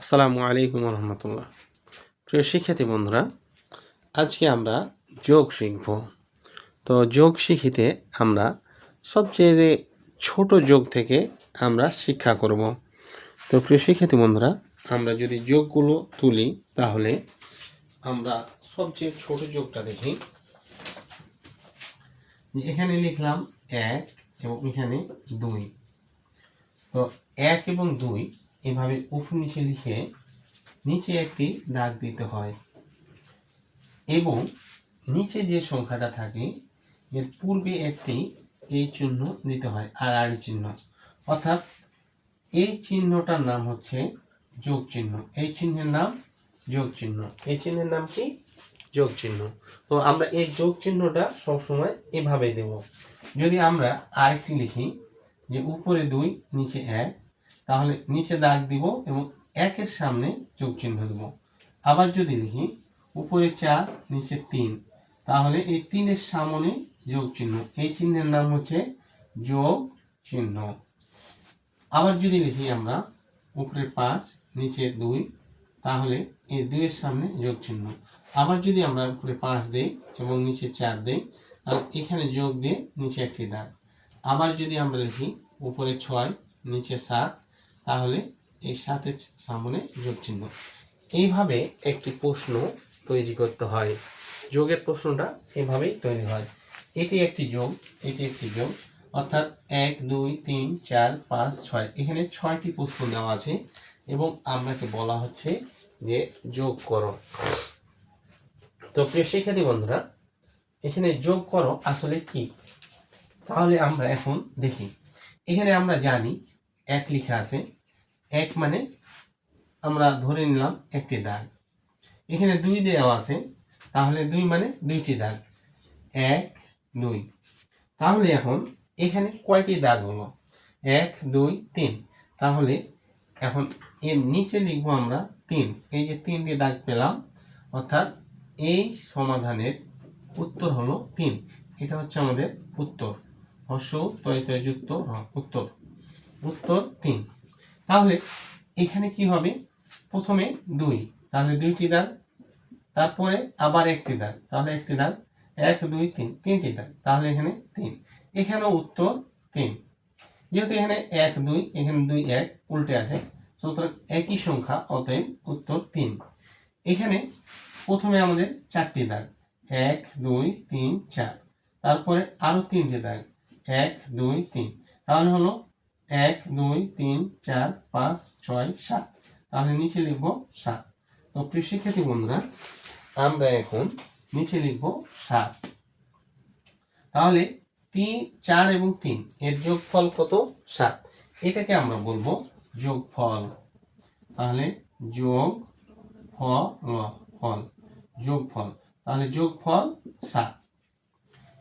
আসসালামু আলাইকুম রহমতুল্লাহ। প্রিয় শিক্ষার্থী বন্ধুরা, আজকে আমরা যোগ শিখব। তো যোগ শিখিতে আমরা সবচেয়ে ছোট যোগ থেকে আমরা শিক্ষা করব। তো প্রিয় শিক্ষার্থী বন্ধুরা, আমরা যদি যোগগুলো তুলি তাহলে আমরা সবচেয়ে ছোট যোগটা দেখি। এখানে লিখলাম 1 এবং এখানে 2। তো 1 এবং 2 এভাবে উপর নিচে লিখে নিচে একটি দাগ দিতে হয় এবং নিচে যে সংখ্যাটা থাকে এর পূর্বে একটি এই চিহ্ন দিতে হয়, আর চিহ্ন, অর্থাৎ এই চিহ্নটার নাম হচ্ছে যোগ চিহ্ন। এই চিহ্নের নাম যোগ চিহ্ন। এই চিহ্নের নাম কি? যোগ চিহ্ন। তো আমরা এই যোগ চিহ্নটা সবসময় এভাবে দেব। যদি আমরা আরেকটি লিখি যে উপরে 2 নিচে 1, তাহলে নিচে দাগ দিব এবং 1-এর সামনে যোগ চিহ্ন দেব। আবার যদি লিখি উপরে 4 নিচে 3, তাহলে এই 3-এর সামনে যোগ চিহ্ন। এই চিহ্নের নাম হচ্ছে যোগ চিহ্ন। আবার যদি লিখি আমরা উপরে 5 নিচে 2, তাহলে এই 2-এর সামনে যোগ চিহ্ন। আবার যদি আমরা উপরে 5 দেই এবং নিচে 4 দেই, তাহলে এখানে যোগ দিয়ে নিচে একটি দাগ। আবার যদি আমরা লিখি উপরে 6 নিচে 7, তাহলে এই 7-এর সামনে যোগ চিহ্ন। এইভাবে একটি প্রশ্ন তৈরি করতে হয়। যোগের প্রশ্নটা এভাবেই তৈরি হয়। এটি একটি যোগ, এটি একটি যোগ, অর্থাৎ 1 2 3 4 5 6, এখানে 6টি প্রশ্ন দেওয়া আছে এবং আমাকে বলা হচ্ছে যে যোগ করো। তো প্রিয় শিক্ষার্থী বন্ধুরা, এখানে যোগ করো আসলে কি, তাহলে আমরা এখন দেখি। এখানে আমরা জানি 1 লেখা আছে। 1 মানে আমরা ধরে নিলাম একটি দাগ। এখানে 2 দেওয়া আছে, তাহলে 2 মানে 2টি দাগ। 1 2। তাহলে এখন এখানে কয়টি দাগ হলো? 1 2 3। তাহলে এখন এর নিচে লিখবো আমরা 3। এই যে 3টি দাগ পেলাম, অর্থাৎ এই সমাধানের উত্তর হলো 3। এটা হচ্ছে আমাদের উত্তর। যুক্ত উত্তর, উত্তর 3। তাহলে এখানে কি হবে? প্রথমে 2, তাহলে 2টি দাগ, তারপরে আবার একটি দাগ, তাহলে একটি দাগ, 1 2 3, 3টি দাগ, তাহলে এখানে 3। এখানেও উত্তর 3। যেহেতু এখানে 1 2, এখানে 2 1 উল্টে আছে, সুতরাং একই সংখ্যা, অতএব উত্তর 3। এখানে প্রথমে আমাদের 4টি দাগ, 1 2 3 4, তারপরে আরো 3টি দাগ, 1 2 3, তাহলে হলো 1 2 3 4 5 6 7, তাহলে নিচে লিখবো 7। তো প্রিয় শিক্ষার্থী বন্ধুরা, আমরা এখন নিচে লিখবো 7। তাহলে 3 4 এবং 3 এর যোগফল কত? 7। এটাকে আমরা বলবো যোগফল। তাহলে যোগফল, তাহলে যোগফল 7।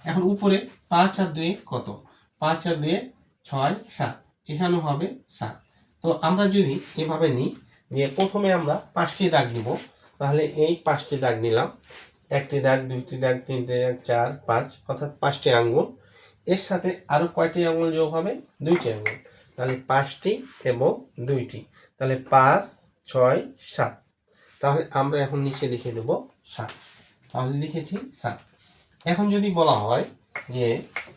এখন উপরে 5 আর 2 কত? 5 আর 2 6 7, এখানেও হবে 7। তো আমরা যদি এভাবে নিই যে প্রথমে আমরা 5টি দাগ দিব, তাহলে এই 5টি দাগ নিলাম। 1টি দাগ, 2টি দাগ, 3টি দাগ, 4 5, অর্থাৎ 5টি আঙ্গুল। এর সাথে আরো কয়টি আঙ্গুল যোগ হবে? 2টি আঙ্গুল। তাহলে 5টি এবং 2টি, তাহলে 5 6 7। তাহলে আমরা এখন নিচে লিখে দেব 7। তাহলে লিখেছি 7। এখন যদি বলা হয় যে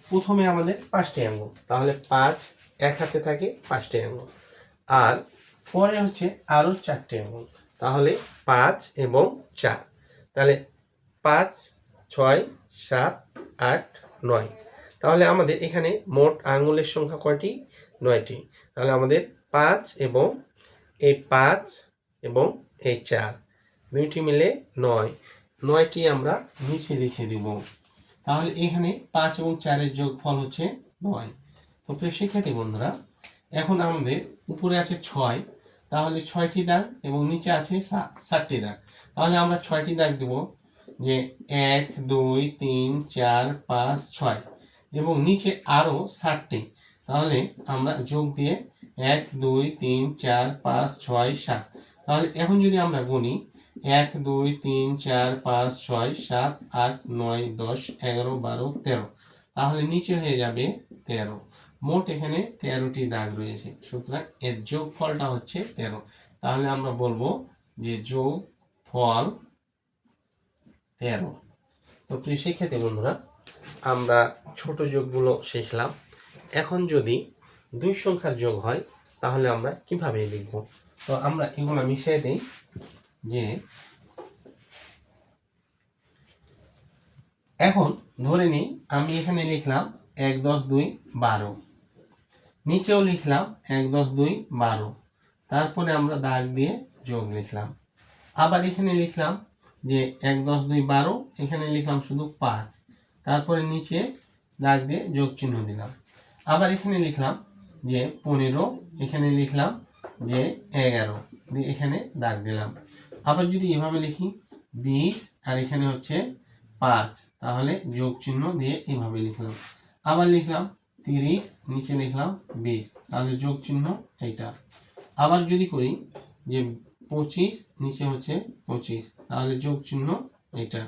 প্রথমে আমাদের 5টি আঙ্গুল, তাহলে 5 এক হাতে থাকে 5টি আঙ্গুল, আর পরে হচ্ছে আরো 4টি আঙ্গুল, তাহলে 5 এবং 4, তাহলে 5 6 7 8 9। তাহলে আমাদের এখানে মোট আঙ্গুলের সংখ্যা কয়টি? 9টি। তাহলে আমাদের 5 এবং এই 5 এবং এই 4, 2টি মিলে 9। 9টি আমরা নিচে লিখে দিব। তাহলে এখানে 5 এবং 4-এর যোগফল হচ্ছে 9। তো প্রিয় শিক্ষার্থী বন্ধুরা, এখন আমাদের উপরে আছে 6, তাহলে 6টি দাগ এবং নিচে আছে 7টি দাগ। তাহলে আমরা 6টি দাগ দেব, যে 1 2 3 4 5 6, এবং নিচে আরো 7টি। তাহলে আমরা যোগ দিয়ে 1 2 3 4 5 6 7। তাহলে এখন যদি আমরা গুনি 1 2 3 4 5 6 7 8 9 10 11 12 13, তাহলে নিচে হয়ে যাবে 13। মোট এখানে 13টি দাগ রয়েছে, সুতরাং এর যোগফলটা হচ্ছে 13। তাহলে আমরা বলবো যে যোগফল 13। তো প্রিয় শিক্ষার্থী বন্ধুরা, আমরা ছোট যোগগুলো শিখলাম। এখন যদি দুই সংখ্যার যোগ হয় তাহলে আমরা কিভাবে লিখব? তো আমরা এগুলো মিশিয়ে দিই। যে এখন ধরে নিই আমি এখানে লিখলাম 1 10 2 12, নিচেও লিখলাম 1 10 2 12, তারপরে আমরা দাগ দিয়ে যোগ লিখলাম। আবার এখানে লিখলাম যে 1 10 2 12, এখানে লিখলাম শুধু 5, তারপরে নিচে দাগ দিয়ে যোগ চিহ্ন দিলাম। আবার এখানে লিখলাম যে 15, এখানে লিখলাম যে 11, দিয়ে এখানে দাগ দিলাম। আবার যদি এভাবে লিখি 20 আর এখানে হচ্ছে 5, তাহলে যোগ চিহ্ন দিয়ে এভাবে লিখলাম। আবার লিখলাম 30, নিচে লিখলাম 20, তাহলে যোগ চিহ্ন এইটা। আবার যদি করি যে 25, নিচে হচ্ছে 25, তাহলে যোগ চিহ্ন এটা।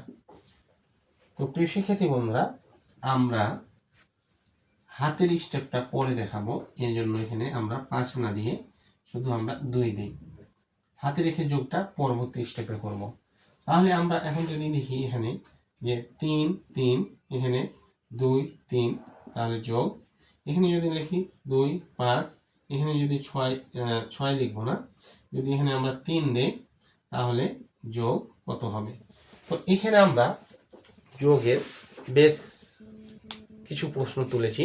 তো প্রিয় শিক্ষার্থী বন্ধুরা, আমরা হাতের স্টেপটা পরে দেখাবো, এই জন্য এখানে আমরা 5 না দিয়ে শুধু আমরা 2 দিই। হাতে রেখে যোগটা পরবর্তী স্টেপে করব। তাহলে আমরা এখন যদি লিখি এখানে যে 3 3, এখানে 2 3, তাহলে যোগ। এখানে যদি লিখি 2 5, এখানে যদি 6 লিখবো না, যদি এখানে আমরা 3 দেই তাহলে যোগ কত হবে? তো এখানে আমরা যোগের বেশ কিছু প্রশ্ন তুলেছি।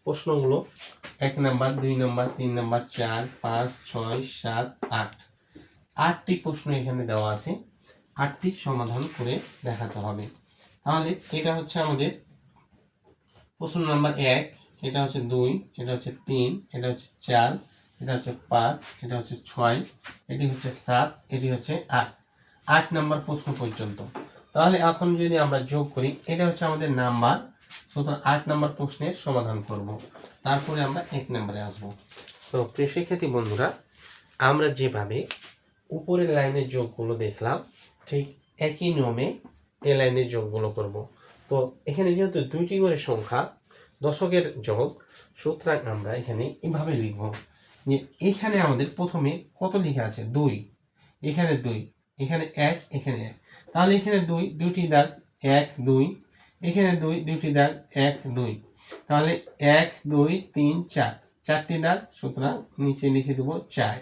প্রশ্নগুলো 1 নাম্বার, 2 নাম্বার, 3 নাম্বার, 4 5 6 7 8, 8টি প্রশ্ন এখানে দেওয়া আছে। 8টি সমাধান করে দেখাতে হবে। তাহলে এটা হচ্ছে আমাদের প্রশ্ন নাম্বার 1, এটা হচ্ছে 2, এটা হচ্ছে 3, এটা হচ্ছে 4, এটা হচ্ছে 5, এটা হচ্ছে 6, এটি হচ্ছে 7, এটি হচ্ছে 8। 8 নাম্বার প্রশ্ন পর্যন্ত। তাহলে এখন যদি আমরা যোগ করি, এটা হচ্ছে আমাদের নাম্বার, সুতরাং 8 নাম্বার প্রশ্নের সমাধান করব। তারপরে আমরা 1 নাম্বারে আসব। তো প্রিয় শিক্ষার্থী বন্ধুরা, আমরা যেভাবে উপরের লাইনের যোগগুলো দেখলাম, ঠিক একই নিয়মে এই লাইনের যোগগুলো করব। তো এখানে যেহেতু 2টি করে সংখ্যা, দশকের যোগ, সুতরাং আমরা এখানে এভাবে লিখব যে এখানে আমাদের প্রথমে কত লেখা আছে? 2, এখানে 2, এখানে 1, এখানে 1, তাহলে এখানে 2, 2টি দাগ 1 2, এখানে 2, 2টি দাগ 1 2, তাহলে 1 2 3 4, 4টি দাগ, সুতরাং নিচে লিখে দেবো 4।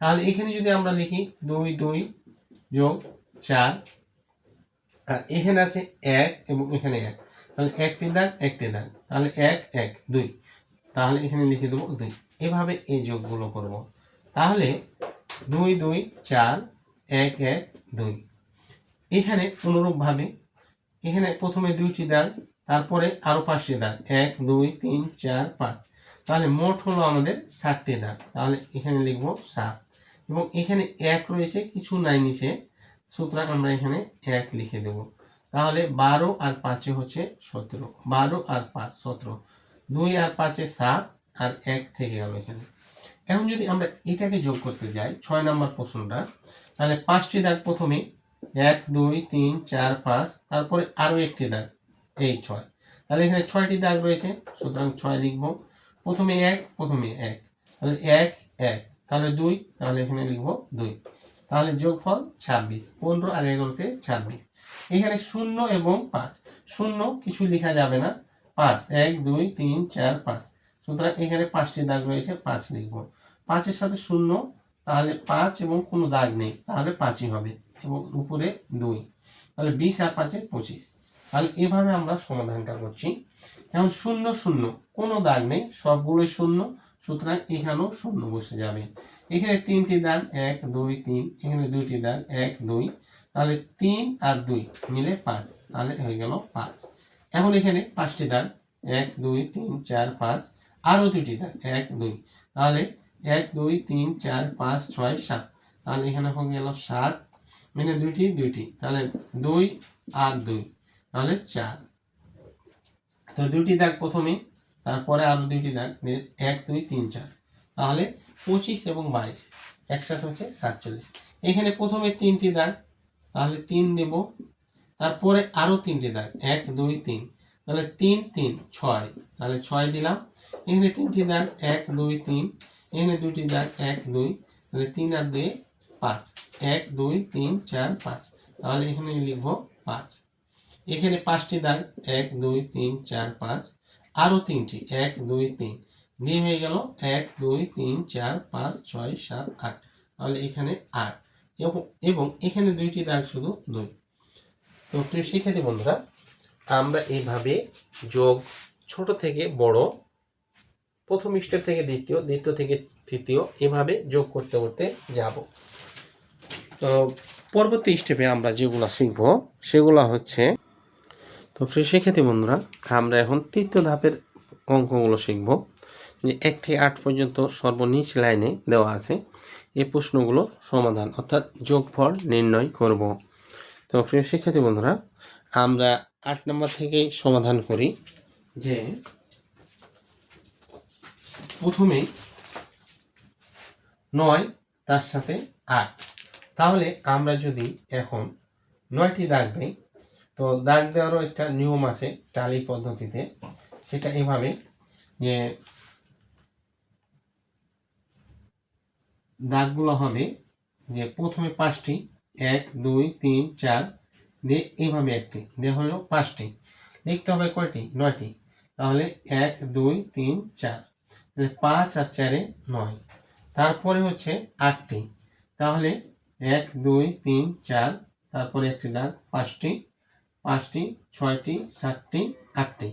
তাহলে এখানে যদি আমরা লিখি 2 2 যোগ 4, আর এখানে আছে 1 এবং এখানে 1, তাহলে 1টি দাগ 1টি দাগ, তাহলে 1 1 2, তাহলে এখানে লিখে দেবো 2। এভাবে এই যোগগুলো করব। তাহলে 2 2 4 1 1 2। এখানে অনুরূপভাবে এখানে প্রথমে 2টি দাগ, তারপরে আরো 5টি দাগ 1 2 3 4 5, তাহলে মোট হলো আমাদের 7টি দাগ। তাহলে এখানে লিখবো 7, এবং এখানে 1 রয়েছে, কিছু নাই নিচে, সুতরাং আমরা এখানে 1 লিখে দেব। তাহলে 12 আর 5 হচ্ছে 17, 12 আর 5 17, 2 আর 5 7, আর 1 থেকে গেল এখানে। এখন যদি আমরা এটাকে যোগ করতে যাই 6 নাম্বার প্রশ্নটা, তাহলে 5টি দাগ প্রথমে 1 2 3 4 5, তারপরে আরো একটি দাগ এই 6, তাহলে এখানে 6টি দাগ রয়েছে, সুতরাং 6 লিখব। প্রথমে 1, প্রথমে 1, তাহলে 1 1, তাহলে 2, তাহলে এখানে লিখব 2, তাহলে যোগফল 26, 15 আর 11তে 26। এখানে 0 এবং 5, 0 কিছু লেখা যাবে না, 5 1 2 3 4 5, সুতরাং এখানে 5টি দাগ রয়েছে, 5 লিখব। 5-এর সাথে 0, তাহলে 5 এবং কোনো দাগ নেই, তাহলে 5ই হবে, এবং উপরে 2, তাহলে 20 আর 5-এ 25। তাহলে এভাবে আমরা সমাধানটা করছি। এখন 0 0, কোনো দাগ নেই, সবগুলোই 0, সুতরাং এখানেও 0 বসে যাবে। এখানে 3টি দাগ 1 2 3, এখানে 2টি দাগ 1 2, তাহলে 3 আর 2 মিলে 5, তাহলে হয়ে গেল 5। এখন এখানে 5টি দাগ 1 2 3 4 5, আরো 2টি দাগ 1 2, তাহলে 1 2 3 4 5 6 7, তাহলে এখানে হয়ে গেল 7, মানে 2টি 2টি, তাহলে 2 আর 2, তাহলে 4। তো 2টি দাগ প্রথমে, তারপরে আরো 2টি দাগ 1 2 3 4, তাহলে 25 এবং 22 একসাথে হচ্ছে 47। এখানে প্রথমে 3টি দাগ, তাহলে 3 দেব, তারপরে আরো 3টি দাগ 1 2 3, তাহলে 3 3 6, তাহলে 6 দিলাম। এখানে 3টি দাগ 1 2 3, এখানে 2টি দাগ 1 2, তাহলে 3 আর 2 5, 1 2 3 4 5, তাহলে এখানে লিখবো 5। এখানে 5টি দাগ 1 2 3 4 5, আরো 3টি 1 2 3 দিয়ে হয়ে গেল 1 2 3 4 5 6 7 8, তাহলে এখানে 8 এবং এখানে 2টি দাগ শুধু 2। তো প্রিয় শিক্ষার্থী বন্ধুরা, আমরা এইভাবে যোগ ছোট থেকে বড়, প্রথম স্টেপ থেকে দ্বিতীয়, দ্বিতীয় থেকে তৃতীয়, এভাবে যোগ করতে করতে যাব। তো পরবর্তী স্টেপে আমরা যেগুলো শিখব সেগুলো হচ্ছে, তো প্রিয় শিক্ষার্থী বন্ধুরা, আমরা এখন তৃতীয় ধাপের অঙ্কগুলো শিখব। যে 1 থেকে 8 পর্যন্ত সর্বনিচ লাইনে দেওয়া আছে এই প্রশ্নগুলোর সমাধান, অর্থাৎ যোগফল নির্ণয় করব। তো প্রিয় শিক্ষার্থী বন্ধুরা, আমরা 8 নম্বর থেকেই সমাধান করি। যে প্রথমেই 9 তার সাথে 8, তাহলে আমরা যদি এখন 9টি দাগ দিই, তো দাগ দেওয়ারও একটা নিয়ম আছে টালি পদ্ধতিতে। সেটা এভাবে যে দাগগুলো হবে যে প্রথমে 5টি 1 2 3 4 দিয়ে এইভাবে একটি দিয়ে হলো 5টি, লিখতে হবে কয়টি? 9টি। তাহলে 1 2 3 4, 5 আর 4 9। তারপরে হচ্ছে 8টি, তাহলে 1 2 3 4, তারপরে একটি দাগ 5টি 5টি 6টি 7টি 8টি।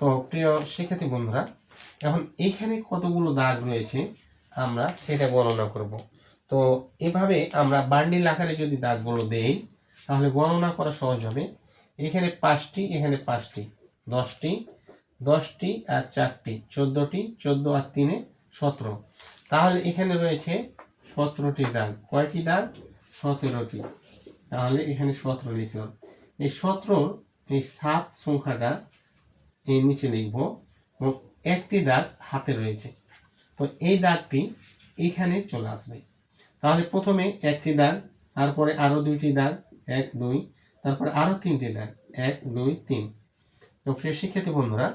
তো প্রিয় শিক্ষার্থী বন্ধুরা, এখন এখানে কতগুলো দাগ রয়েছে আমরা সেটা গণনা করব। তো এভাবে আমরা বান্ডিল আকারে যদি দাগগুলো দেই তাহলে গণনা করা সহজ হবে। এখানে 5টি, এখানে 5টি, 10টি 10টি আর 4টি 14টি, 14 আর 3 17, তাহলে এখানে রয়েছে 17টি দাগ। কয়টি দাগ? 17টি। তাহলে এখানে 17 লিখলাম। এই 17 এই 7 সংখ্যাটা এই নিচে লিখব এবং একটি দাগ হাতে রয়েছে, তো এই দাগটি এখানে চলে আসবে। তাহলে প্রথমে একটি দাগ, তারপরে আরো 2টি দাগ 1 2, তারপরে আরো 3টি দাগ 1 2 3। তো প্রিয় শিক্ষার্থী বন্ধুরা,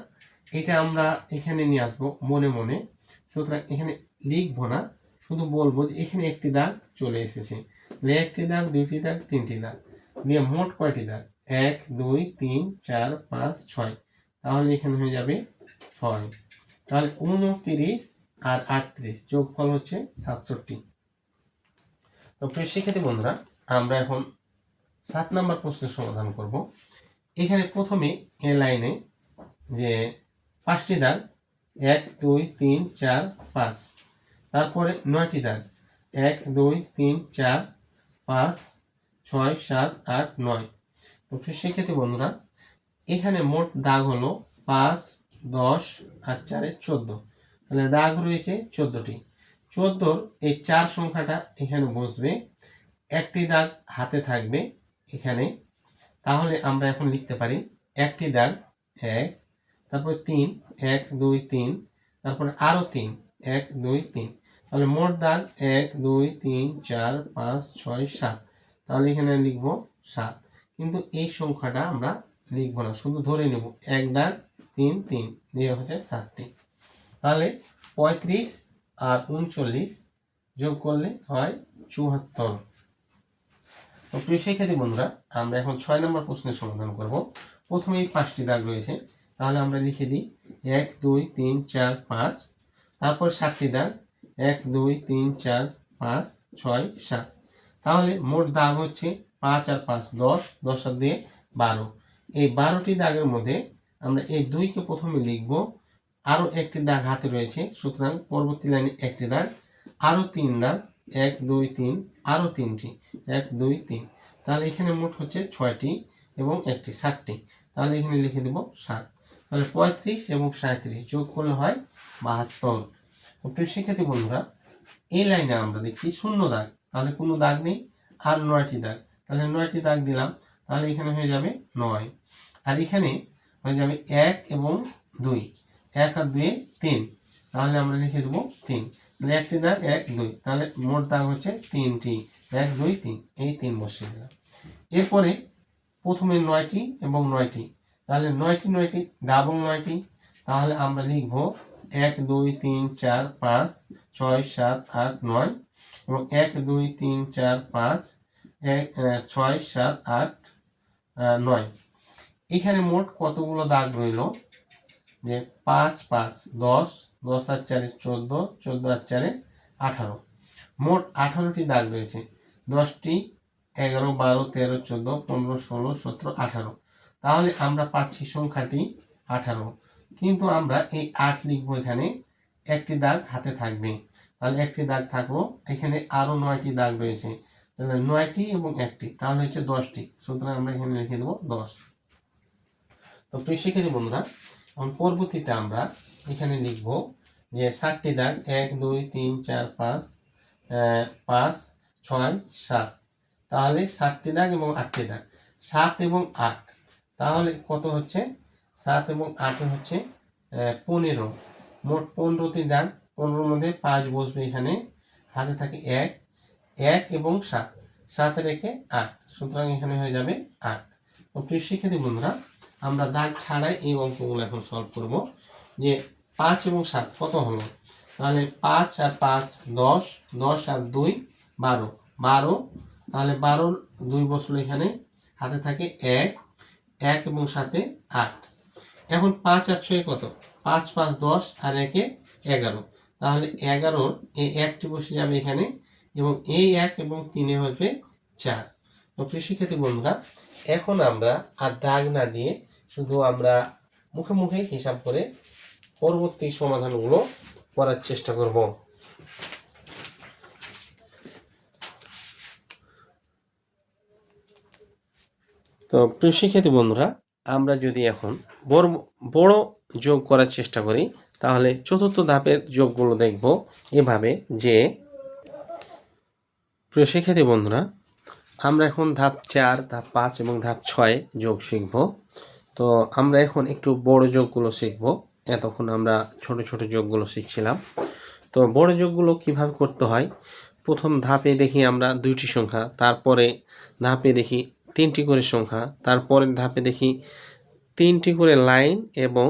এটা আমরা এখানে নিয়ে আসবো মনে মনে। সুতরাং এখানে লিখবো না, শুধু বলবো যে এখানে একটি দাগ চলে এসেছে। একটি দাগ 2টি দাগ 3টি দাগ দিয়ে মোট কয়টি দাগ? 1 2 3 4 5 6, তাহলে এখানে হয়ে যাবে 6। তাহলে 29 আর 38 যোগফল হচ্ছে 67। তো প্রিয় শিক্ষার্থী বন্ধুরা, আমরা এখন 7 নম্বর প্রশ্নের সমাধান করব। এখানে প্রথমে এ লাইনে যে 5টি দাগ 1 2 3 4 5, তারপরে 9টি দাগ 1 2 3 4 5 6 7 8 9। তো প্রিয় শিক্ষার্থী বন্ধুরা, এখানে মোট দাগ হলো 5 10 আর 4 14, তাহলে দাগ রয়েছে 14টি। 14 এই 4 সংখ্যাটা এখানে বসবে, একটি দাগ হাতে থাকবে এখানে। তাহলে আমরা এখন লিখতে পারি একটি দাগ 1, তারপরে 3 1 2 3, তারপরে আরো 3 1 2 3, তাহলে মোট দাগ 1 2 3 4 5 6 7, তাহলে এখানে লিখবো 7। কিন্তু এই সংখ্যাটা আমরা লিখবো না, শুধু ধরে নেব 1 দাগ 3 3 দিয়ে হচ্ছে 7টি। তাহলে 35 আর 39 যোগ করলে হয় 74। তো প্রিয় শিক্ষার্থী বন্ধুরা, আমরা এখন 6 নম্বর প্রশ্নের সমাধান করব। প্রথমেই 5টি দাগ রয়েছে, তাহলে আমরা লিখে দিই 1 2 3 4 5, তারপর 7টি দাগ 1 2 3 4 5 6 7, তাহলে মোট দাগ হচ্ছে 5 আর 5 10, 10 আর 2 12। এই 12টি দাগের মধ্যে আমরা এই 2কে প্রথমে লিখব, আরো একটি দাগ হাতে রয়েছে, সুতরাং পরবর্তী লাইনে একটি দাগ, আরো 3 দাগ 1 2 3, আরো 3টি 1 2 3, তাহলে এখানে মোট হচ্ছে 6টি এবং একটি 7টি, তাহলে এখানে লিখে দেব 7। তাহলে 35 এবং 37 যোগ করলে হয় 72। প্রিয় শিক্ষার্থী বন্ধুরা, এই লাইনে আমরা দেখছি শূন্য দাগ, তাহলে কোনো দাগ নেই, আর 9টি দাগ, তাহলে 9টি দাগ দিলাম, তাহলে এখানে হয়ে যাবে 9। আর এখানে হয়ে যাবে 1 এবং 2, 1 আর 2 3, তাহলে আমরা লিখে দেবো 3। একটি দাগ 1 2, তাহলে মোট দাগ হচ্ছে 3টি 1 2 3, এই 3 বসিয়ে দিলাম। এরপরে প্রথমে 9টি এবং 9টি, তাহলে 9টি 9টি ডাবল 9টি, তাহলে আমরা লিখব 1 2 3 4 5 6 7 8 9 এবং 1 2 3 4 5 6 7 8 9। এখানে মোট কতগুলো দাগ রইল, যে 5 5 10, 10 আর 4 14, 14 আর 4 18, মোট 18টি দাগ রয়েছে। 10টি 11 12 13 14 15 16 17 18, তাহলে আমরা পাচ্ছি সংখ্যাটি 18। কিন্তু আমরা এই 8 লিখবো, এখানে একটি দাগ হাতে থাকবে, তাহলে একটি দাগ থাকলো, এখানে আরো 9টি দাগ রয়েছে, তাহলে 9টি এবং একটি, তাহলে হচ্ছে 10টি। সুতরাং আমরা এখানে লিখে দেবো 10। তো প্রিয় শিক্ষার্থী বন্ধুরা, এখন পরবর্তীতে আমরা এখানে লিখব যে 7টি দাগ 1 2 3 4 5 5 6 7, তাহলে 7টি দাগ এবং 8টি দাগ, 7 এবং 8, তাহলে কত হচ্ছে, 7 এবং 8 হচ্ছে 15, মোট 15টি দাগ। 15-র মধ্যে 5 বসবে, এখানে হাতে থাকে 1 1 এবং 7, 7 রেখে 8, সুতরাং এখানে হয়ে যাবে 8। তো প্রিয় শিক্ষার্থী বন্ধুরা, আমরা দাগ ছাড়াই এই অঙ্কগুলো এখন সলভ করব। যে 5 এবং 7 কত হলো, তাহলে 5 আর 5 10, 10 আর 2 12, 12, তাহলে 12 2 বসলো, এখানে হাতে থাকে 1 1 এবং 7 8। এখন 5 আর 6 কত, 5 5 10 আর 1 11, তাহলে 11-র এই 1টি বসে যাবে এখানে, এবং এই 1 এবং 3 হবে 4। তো প্রিয় শিক্ষার্থী বন্ধুরা, এখন আমরা আর দাগ না দিয়ে শুধু আমরা মুখে মুখে হিসাব করে পরবর্তী সমাধানগুলো করার চেষ্টা করব। তো প্রিয় শিক্ষার্থী বন্ধুরা, আমরা যদি এখন বড় যোগ করার চেষ্টা করি, তাহলে চতুর্থ ধাপের যোগগুলো দেখব এভাবে যে, প্রিয় শিক্ষার্থী বন্ধুরা, আমরা এখন ধাপ 4, ধাপ 5 এবং ধাপ 6 যোগ শিখব। তো আমরা এখন একটু বড় যোগগুলো শিখব, এতক্ষণ আমরা ছোট ছোট যোগগুলো শিখছিলাম। তো বড় যোগগুলো কিভাবে করতে হয়, প্রথম ধাপে দেখি আমরা 2টি সংখ্যা, তারপরে ধাপে দেখি 3টি করে সংখ্যা, তারপরের ধাপে দেখি 3টি করে লাইন এবং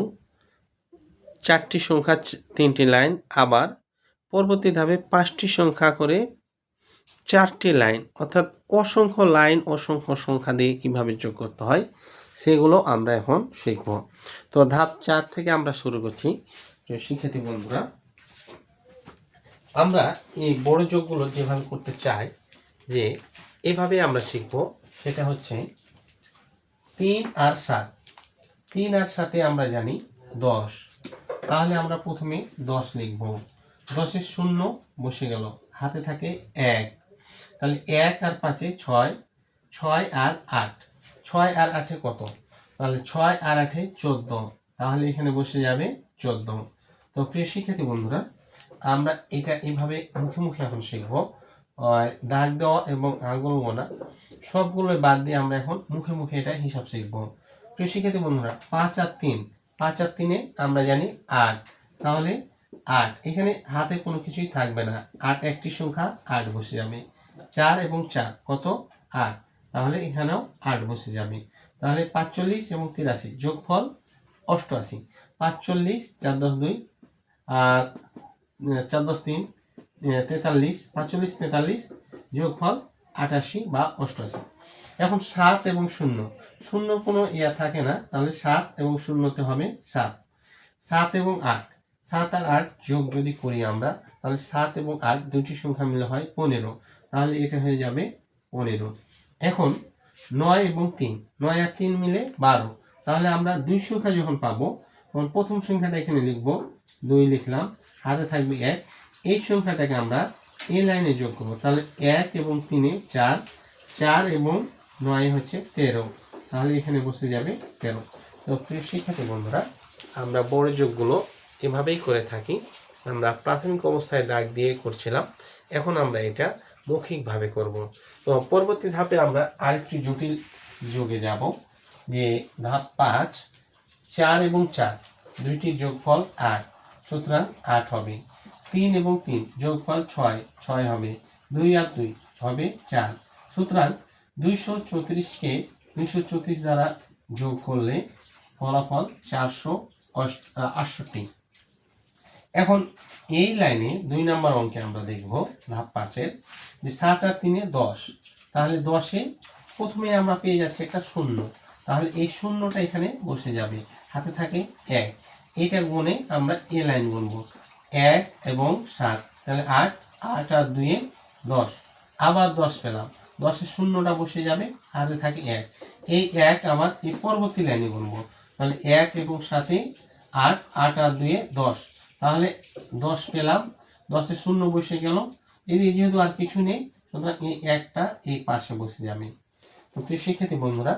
4টি সংখ্যা 3টি লাইন, আবার পরবর্তী ধাপে 5টি সংখ্যা করে 4টি লাইন, অর্থাৎ অসংখ্য লাইন অসংখ্য সংখ্যা দিয়ে কিভাবে যোগ করতে হয় সেগুলো আমরা এখন শিখব। তো ধাপ 4 থেকে আমরা শুরু করছি। শিক্ষার্থী বন্ধুরা, আমরা এই বড় যোগগুলো যেভাবে করতে চাই, যে এভাবে আমরা শিখব, সেটা হচ্ছে 3 আর 7, 3 আর 7 আমরা জানি 10, তাহলে আমরা প্রথমে 10 লিখব, 10-এর 0 বসে গেল, হাতে থাকে 1, তাহলে 1 আর 5-এ 6, 6 আর 8, 6 আর 8-এ কত, তাহলে 6 আর 8-এ 14, তাহলে এখানে বসে যাবে 14। তো প্রিয় শিক্ষার্থী বন্ধুরা, আমরা এটা এইভাবে মুখে মুখে এখন শিখব, দাগ দেওয়া এবং আঙুল গোনা সবগুলো বাদ দিয়ে আমরা এখন মুখে মুখে এটা হিসাব শিখব। প্রিয় শিক্ষার্থী বন্ধুরা, 5 আর 3, 5 আর 3-এ আমরা জানি 8, তাহলে 8, এখানে হাতে কোনো কিছুই থাকবে না, 8 একটি সংখ্যা, 8 বসে যাবে। 4 এবং 4 কত, 8, তাহলে এখানেও 8 বসে যাবে। তাহলে 45 এবং 83 যোগফল 88, 45 4 10 2 আর 4 10 3 43, 45 43 যোগফল 88 বা 88। এখন 7 এবং 0, 0 কোনো ইয়া থাকে না, তাহলে 7 এবং 0-তে হবে 7। 7 এবং 8, 7 আর 8 যোগ যদি করি আমরা, তাহলে 7 এবং 8 দুটি সংখ্যা মিলে হয় 15, তাহলে এটা হয়ে যাবে 15। এখন 9 এবং 3, 9 আর 3 মিলে 12, তাহলে আমরা দুই সংখ্যা যখন পাবো, তখন প্রথম সংখ্যাটা এখানে লিখবো, 2 লিখলাম, হাতে থাকবে 1, এই সংখ্যাটাকে আমরা এই লাইনে যোগ করবো, তাহলে 1 এবং 3-এ 4, 4 এবং 9 হচ্ছে 13, তাহলে এখানে বসে যাবে 13। তো প্রিয় শিক্ষার্থী বন্ধুরা, আমরা বড় যোগগুলো এভাবেই করে থাকি। আমরা প্রাথমিক অবস্থায় দাগ দিয়ে করছিলাম, এখন আমরা এটা মৌখিকভাবে করব। তো পরবর্তী ধাপে আমরা আরেকটি জটিল যোগে যাব, যে ধাপ 5, 4 এবং 4 দুইটির যোগফল 8, সুতরাং 8 হবে। 3 এবং 3 যোগফল 6, 6 হবে। 2 আর 2 হবে 4, সুতরাং 234-কে 234 দ্বারা যোগ করলে ফলাফল 468। এখন এই লাইনে 2 নম্বর অঙ্কে আমরা দেখব ধাপ 5-এর যে 7 আর 3 10, তাহলে 10-এ প্রথমে আমরা পেয়ে যাচ্ছি একটা শূন্য, তাহলে এই শূন্যটা এখানে বসে যাবে, হাতে থাকে 1, এটা গুণে আমরা এ লাইন গুনবো 1 এবং 7, তাহলে 8, 8 আর 2 10, আবার 10 পেলাম, 10-এ শূন্যটা বসে যাবে, হাতে থাকে 1, এই 1 আবার এই পরবর্তী লাইনে গুনবো, তাহলে 1 এবং 7-এ 8, 8 আর 2 10, তাহলে 10 পেলাম, 10-এ শূন্য বসে গেল, এদিকে যেহেতু আর কিছু নেই সুতরাং এই একটা এই পাশে বসে যাবে। তো সেক্ষেত্রে বন্ধুরা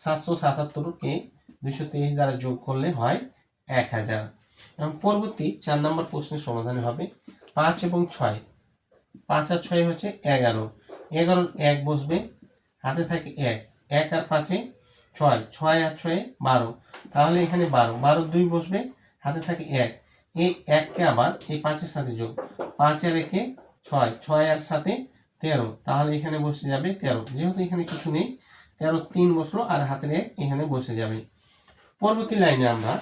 777-কে 223 দ্বারা যোগ করলে হয় 1000। এবং পরবর্তী 4 নম্বর প্রশ্নের সমাধানে হবে 5 এবং 6, 5 আর 6 হচ্ছে 11, 11 1 বসবে, হাতে থাকে 1, 1 আর 5-এ 6, 6 আর 6-এ 12, তাহলে এখানে 12, 12 2 বসবে, হাতে থাকে 1, এই 1-কে আবার এই 5-এর সাথে যোগ, 5 আর 1-এ 6, 6 আর 7-এ 13, তাহলে এখানে বসে যাবে 13, যেহেতু এখানে কিছু নেই 13 3 বসলো আর হাতের 1 এখানে বসে যাবে। পরবর্তী লাইনে আমরা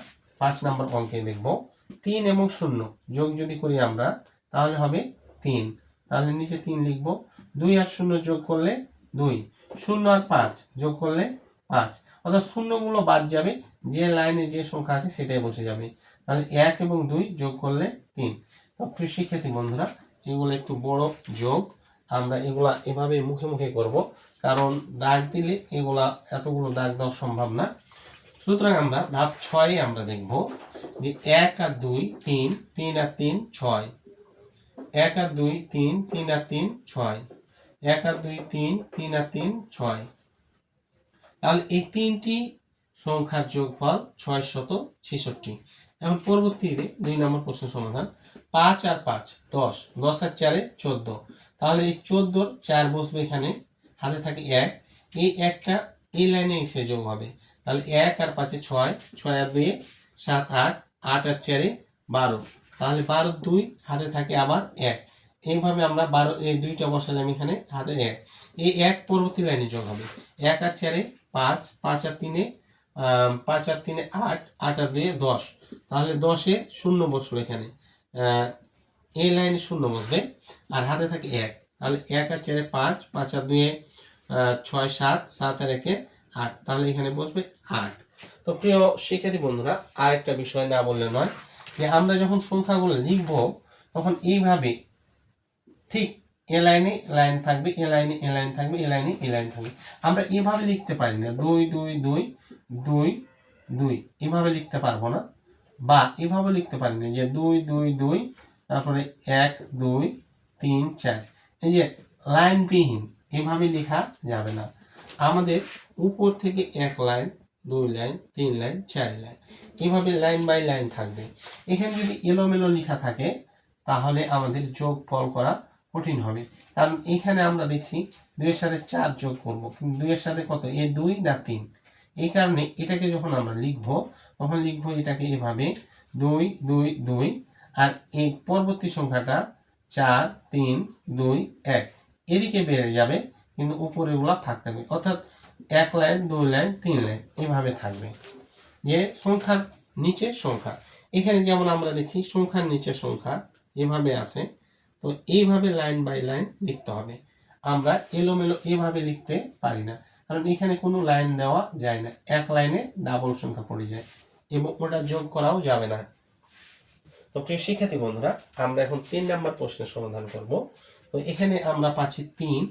5 নম্বর অঙ্কে দেখব 3 এবং 0 যোগ যদি করি আমরা তাহলে হবে 3, তাহলে নিচে 3 লিখব, 2 আর 0 যোগ করলে 2, 0 আর 5 যোগ করলে 5, অর্থাৎ শূন্যগুলো বাদ যাবে, যে লাইনে যে সংখ্যা আছে সেটাই বসে যাবে, তাহলে 1 এবং 2 যোগ করলে 3। তো প্রিয় শিক্ষার্থী বন্ধুরা, এগুলো একটু বড় যোগ, আমরা এগুলা এভাবে মুখে মুখে করব, কারণ দাগ দিলে এগুলা এতগুলো দাগ দেওয়া সম্ভব না। সুতরাং আমরা ধাপ 6-এ আমরা দেখব যে 1 আর 2 3, 3 আর 3 6, 1 আর 2 3, 3 আর 3 6, 1 আর 2 3, 3 আর 3 6, তাহলে এই তিনটি সংখ্যার যোগফল 666। এখন পরবর্তীতে 2 নম্বর প্রশ্নের সমাধান 5 আর 5 10, 10 আর 4-এ 14, তাহলে এই 14-র 4 বসবে এখানে, হাতে থাকে 1, এই একটা এই লাইনে এসে যোগ হবে, তাহলে 1 আর 5-এ 6, 6 আর 2-এ 7 8, 8 আর 4-এ 12, তাহলে 12 2 হাতে থাকে আবার 1, এইভাবে আমরা 12 এই দুইটা বসালাম এখানে, হাতে 1, এই 1 পরবর্তী লাইনে যোগ হবে, 1 আর 4-এ 5, 5 আর 3-এ 5 আর 3-এ 8, 8 আর 2-এ 10, তাহলে 10-এ শূন্য বসলো এখানে, এই লাইনে শূন্য বসবে আর হাতে থাকে 1, তাহলে 1 আর 4-এ 5, 5 আর 2-এ 6 7, 7 আর 1-এ 8, তাহলে এখানে বসবে 8। তো প্রিয় শিক্ষার্থী বন্ধুরা, আরেকটা বিষয় না বললে নয় যে আমরা যখন সংখ্যাগুলো লিখব তখন এইভাবে ঠিক এ লাইনে লাইন থাকবে, এ লাইনে এ লাইন থাকবে, এ লাইনে এ লাইন থাকবে, আমরা এভাবে লিখতে পারি না 2 2 2 2 2, এভাবে লিখতে পারবো না, বা এভাবে লিখতে পারি না যে 2 2 2 তারপরে 1 2 3 4, এই যে লাইনবিহীন এভাবে লেখা যাবে না, আমাদের উপর থেকে 1 লাইন 2 লাইন 3 লাইন 4 লাইন এভাবে লাইন বাই লাইন থাকবে। এখানে যদি এলোমেলো লেখা থাকে তাহলে আমাদের যোগ ফল করা কঠিন হবে, কারণ এখানে আমরা দেখছি 2 এর সাথে 4 যোগ করব, কিন্তু 2 এর সাথে কত, এ 2 না 3, এই কারণে এটাকে যখন আমরা লিখব তখন লিখব এটাকে এভাবে 2 2 2, আর এই পরবর্তী সংখ্যাটা 4 3 2 1 এদিকে বেড়ে যাবে, কিন্তু উপরে গুলা থাকতে হবে, অর্থাৎ 1 লাইন 2 লাইন 3 লাইন এভাবে থাকবে, যে সংখ্যার নিচে সংখ্যা, এখানে যেমন আমরা দেখি সংখ্যার নিচে সংখ্যা এভাবে আছে, তো এইভাবে লাইন বাই লাইন লিখতে হবে, আমরা এলোমেলো এভাবে লিখতে পারি না, কারণ এখানে কোনো লাইন দেওয়া যায় না, 1 লাইনে ডাবল সংখ্যা পড়ে যায় এবং ওটা যোগ করাও যাবে না। তো প্রিয় শিক্ষার্থী বন্ধুরা, আমরা এখন 3 নম্বর প্রশ্নের সমাধান করব। তো এখানে আমরা পাচ্ছি 3,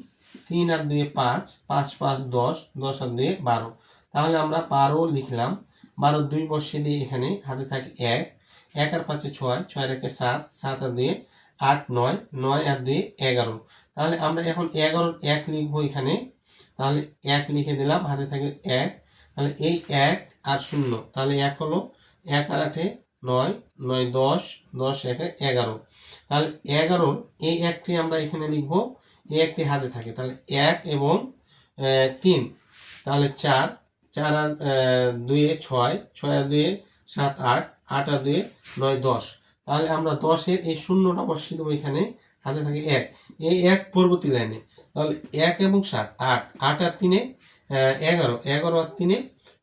3 আর 2 5, 5 5 10, 10 আর 2 12, তাহলে আমরা 12 লিখলাম, 12 2 বসিয়ে দিয়ে এখানে হাতে থাকে 1, 1 আর 5-এ 6, 6 আর 1-এ 7, 7 আর 2-এ 8 9, 9 আর 2-এ 11, তাহলে আমরা এখন 11 1 লিখবো এখানে, তাহলে 1 লিখে দিলাম, হাতে থাকে 1, তাহলে এই 1 আর 0, তাহলে 1 হলো, 1 আর 8-এ 9, 9 10, 10 1-এ 11, তাহলে 11 এই একটি আমরা এখানে লিখবো, এই একটি হাতে থাকে, তাহলে 1 এবং 3, তাহলে 4, 4 আর 2-এ 6, 6 আর 2-এ 7 8, 8 আর 2-এ 9 10, তাহলে আমরা 10-এর এই শূন্যটা বসিয়ে দেবো এখানে, হাতে থাকে 1, এই 1 পরবর্তী লাইনে, তাহলে 1 এবং 7 8, 8 আর 3-এ 11, 11 আর 3-এ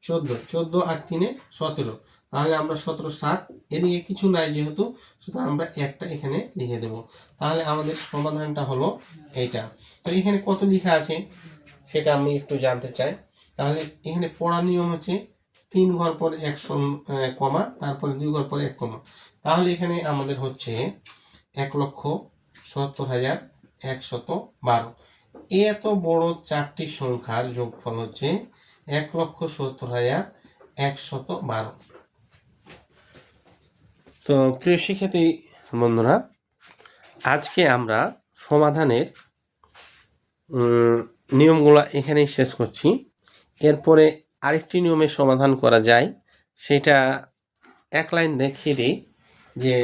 14, 14 আর 3 17, তাহলে আমরা 17 7, এদিকে কিছু নাই যেহেতু, সুতরাং আমরা একটা এখানে লিখে দেব। তাহলে আমাদের সমাধানটা হলো এইটা। তো এখানে কত লেখা আছে সেটা আমি একটু জানতে চাই। তাহলে এখানে পড়ার নিয়ম হচ্ছে 3 ঘর পর 1 কমা, তারপরে 2 ঘর পর 1 কমা। তাহলে এখানে আমাদের হচ্ছে 1,70,112। এত বড় চারটি সংখ্যার যোগফল হচ্ছে 1,70,112। তো প্রিয় শিক্ষার্থী বন্ধুরা, আজকে আমরা সমাধানের নিয়মগুলো এখানেই শেষ করছি। এরপরে আরেকটি নিয়মের সমাধান করা যায়, সেটা এক লাইন দেখিয়ে দিই, যে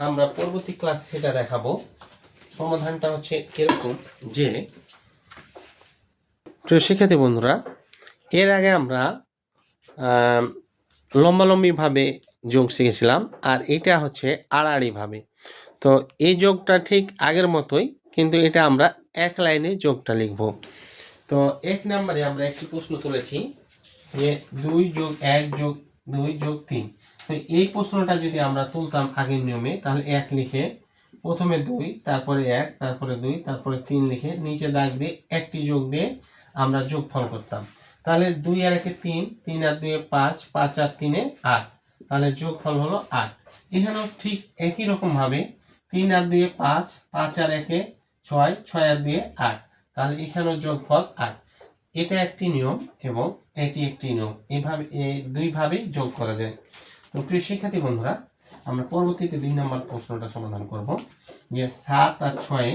আমরা পরবর্তী ক্লাসে সেটা দেখাবো। সমাধানটা হচ্ছে এরকম যে, প্রিয় শিক্ষার্থী বন্ধুরা, এর আগে আমরা লম্বালম্বিভাবে যোগ শিখেছিলাম, আর এটা হচ্ছে আড়াআড়িভাবে। তো এই যোগটা ঠিক আগের মতোই, কিন্তু এটা আমরা এক লাইনে যোগটা লিখব। তো 1 নম্বরে আমরা একটি প্রশ্ন তুলেছি যে 2 + 1 + 2 + 3। তো এই প্রশ্নটা যদি আমরা তুলতাম আগের নিয়মে, তাহলে 1 লিখে প্রথমে 2, তারপরে 1, তারপরে 2, তারপরে 3 লিখে নিচে দাগ দিয়ে একটি যোগ দিয়ে আমরা যোগফল করতাম। তাহলে 2 আর 1 3, 3 আর 2 5, 5 আর 3 8, তাহলে যোগফল হলো 8। এখানেও ঠিক একই রকম ভাবে 3 আর 2 5, 5 আর 1 6, 6 আর 2 8, তাহলে এখানেও যোগফল 8। এটা একটি নিয়ম এবং এটি একটি নিয়ম, এইভাবে দুইভাবেই যোগ করা যায়। তো প্রিয় শিক্ষার্থী বন্ধুরা, আমরা পরবর্তীতে 2 নম্বর প্রশ্নটা সমাধান করব, যে 7 আর 6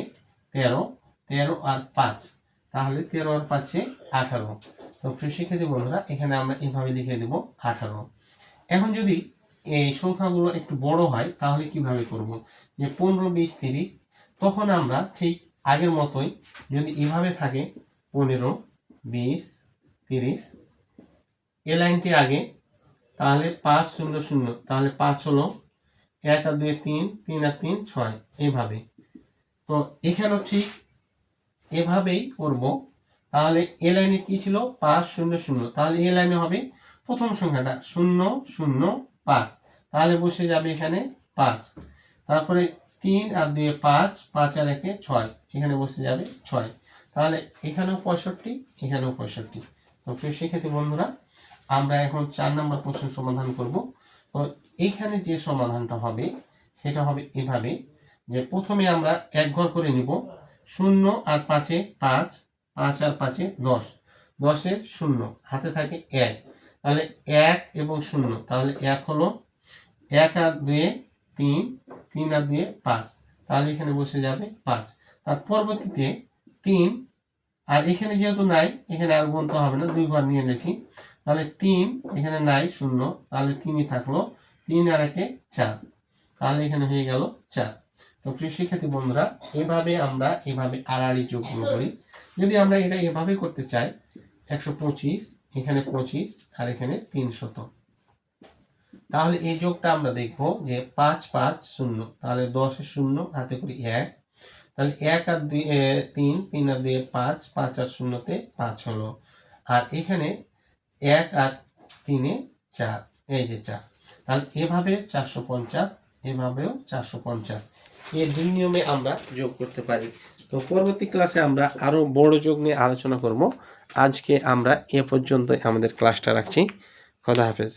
13, 13 আর 5, তাহলে 13 আর 5 18। তো প্রিয় শিক্ষার্থী বন্ধুরা, এখানে আমরা এইভাবে লিখে দেব 18। এখন যদি এই সংখ্যাগুলো একটু বড় হয় তাহলে কিভাবে করব, যে 15 20 30, তখন আমরা ঠিক আগের মতোই, যদি এভাবে থাকে 15 20 30, এ লাইনটি আগে, তাহলে 5 0 0, তাহলে 5 হলো, 1 আর 2 3, 3 আর 3 6, এইভাবে। তো এখানেও ঠিক এভাবেই করব। তাহলে এ লাইনে কি ছিল 5 0 0, তাহলে এ লাইনে হবে প্রথম সংখ্যাটা 0 0 5, তাহলে বসে যাবে এখানে 5। তারপরে 3 আর 2 5, 5 আর 1 6, এখানে বসে যাবে 6। তাহলে এখানেও 65, এখানেও 65। তো প্রিয় শিক্ষার্থী বন্ধুরা, আমরা এখন 4 নম্বর প্রশ্ন সমাধান করব। তো এইখানে যে সমাধানটা হবে সেটা হবে এভাবে, যে প্রথমে আমরা 1 ঘর করে নিব। 0 আর 5 5, 5 আর 5 10, 10 এর 0, হাতে থাকে 1, তাহলে 1 এবং 0, তাহলে 1 হলো, 1 আর 2 3, 3 আর 2 5, তাহলে এখানে বসে যাবে 5। তার পরবর্তীতে 3, আর এখানে যেহেতু নাই, এখানে আর গুনতে হবে না, 2 ঘর নিয়ে নিয়েছি, তাহলে 3, এখানে নাই 0, তাহলে 3ই থাকলো, 3 আর 1 4, তাহলে এখানে হয়ে গেল 4। তো প্রিয় শিক্ষার্থী বন্ধুরা, এভাবে আমরা এভাবে আড়াআড়ি যোগগুলো করি। যদি আমরা এটা এভাবে করতে চাই, 125, এখানে 25 আর এখানে 300, তাহলে এই যোগটা আমরা দেখব যে 5 5 0, তাহলে 10 এর 0, হাতে করি 1, তাহলে 1 আর 2 3, 3 আর 2 5, 5 আর 0তে 5 হলো, আর এখানে 1 আর 3 4, এই যে 4, তাহলে এভাবে 450, এভাবেও 450, এই দুই নিয়মে আমরা যোগ করতে পারি। তো পরবর্তী ক্লাসে আমরা আরো বড় যোগ নিয়ে আলোচনা করব। আজকে আমরা এ পর্যন্ত আমাদের ক্লাসটা রাখছি। খোদা হাফেজ।